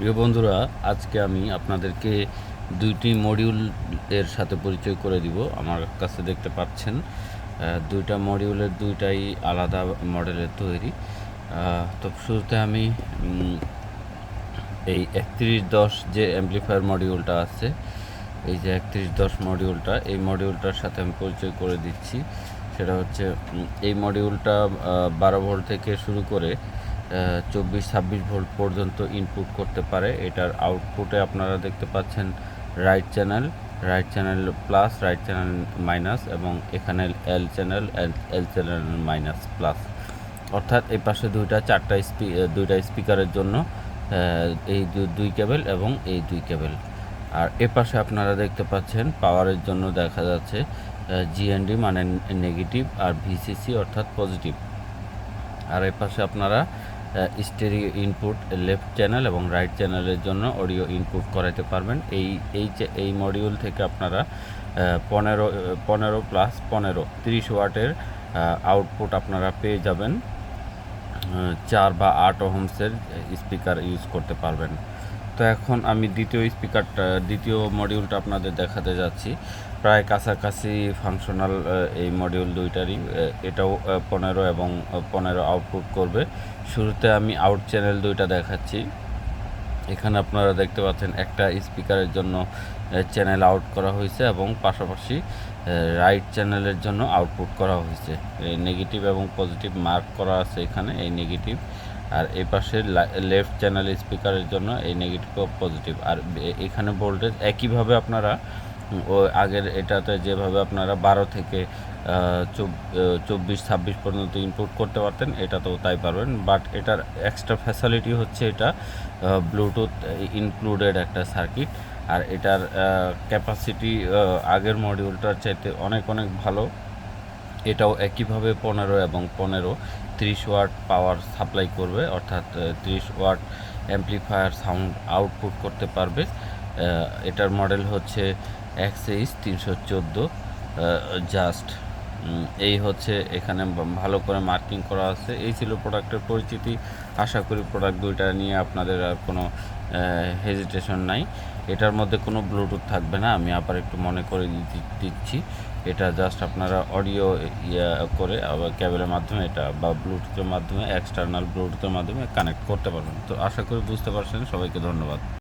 প্রিয় বন্ধুরা, আজকে আমি আপনাদেরকে দুইটি মডিউল এর সাথে পরিচয় করে দিব। আমার কাছে দেখতে পাচ্ছেন দুইটা মডিউলের দুইটাই আলাদা মডেলের তৈরি। তো শুরুতে আমি এই 3110 যে অ্যাম্পলিফায়ার মডিউলটা আছে, এই যে 3110 মডিউলটা, এই মডিউলটার সাথে আমি পরিচয় করে দিচ্ছি। সেটা হচ্ছে এই মডিউলটা 12 ভোল্ট থেকে শুরু করে 24-26 ভোল্ট পর্যন্ত ইনপুট করতে পারে। এটার আউটপুটে আপনারা দেখতে পাচ্ছেন right channel plus, right channel minus, এবং এখানে এল চ্যানেল মাইনাস প্লাস। অর্থাৎ এই পাশে দুইটা স্পিকারের জন্য এই দুই কেবল এবং এই দুই কেবল। আর এ পাশে আপনারা দেখতে পাচ্ছেন পাওয়ারের জন্য দেখা যাচ্ছে জিএনডি মানে নেগেটিভ, আর ভিসিসি অর্থাৎ পজিটিভ। আর এই পাশে আপনারা স্টেরিও ইনপুট লেফট চ্যানেল এবং রাইট চ্যানেলের জন্য অডিও ইনপুট করাতে পারবেন। এই মডিউল থেকে আপনারা 15 প্লাস 15 30 ওয়াটের আউটপুট আপনারা পেয়ে যাবেন। 4 বা 8 ওহমসের স্পিকার ইউজ করতে পারবেন। তো এখন আমি দ্বিতীয় মডিউলটা আপনাদের দেখাতে যাচ্ছি। প্রায় কাছাকাছি ফাংশনাল এই মডিউল দুইটারই। এটাও 15 এবং 15 আউটপুট করবে। শুরুতে আমি আউট চ্যানেল দুইটা দেখাচ্ছি। এখানে আপনারা দেখতে পাচ্ছেন একটা স্পিকারের জন্য চ্যানেল আউট করা হয়েছে এবং পাশাপাশি রাইট চ্যানেলের জন্য আউটপুট করা হয়েছে। নেগেটিভ এবং পজিটিভ মার্ক করা আছে এখানে, এই নেগেটিভ। আর এই পাশে লেফট চ্যানেল স্পিকারের জন্য এই নেগেটিভ ও পজিটিভ। আর এখানে ভোল্টেজ একইভাবে আপনারা আগের এটাতে যেভাবে আপনারা 12 থেকে 24-26 পর্যন্ত ইনপুট করতে পারতেন, এটাতেও তাই পারবেন। বাট এটার এক্সট্রা ফ্যাসিলিটি হচ্ছে এটা ব্লুটুথ ইনক্লুডেড একটা সার্কিট। আর এটার ক্যাপাসিটি আগের মডিউলটার চাইতে অনেক ভালো। এটাও একইভাবে 15 এবং 15 30 ওয়াট পাওয়ার সাপ্লাই করবে, অর্থাৎ 30 ওয়াট অ্যাম্পলিফায়ার সাউন্ড আউটপুট করতে পারবে। এটার মডেল হচ্ছে XH 314 জাস্ট। এই হচ্ছে এখানে ভালো করে মার্কিং করা আছে। এই ছিল প্রোডাক্টের পরিচিতি। আশা করি প্রোডাক্ট দুইটা নিয়ে আপনাদের আর কোনো হেজিটেশন নাই। এটার মধ্যে কোনো ব্লুটুথ থাকবে না, আমি আবার একটু মনে করে দিচ্ছি। এটা জাস্ট আপনারা অডিও করে আবার কেবলের মাধ্যমে এটা বা ব্লুটুথের মাধ্যমে, এক্সটার্নাল ব্লুটুথের মাধ্যমে কানেক্ট করতে পারবেন। তো আশা করি বুঝতে পারছেন। সবাইকে ধন্যবাদ।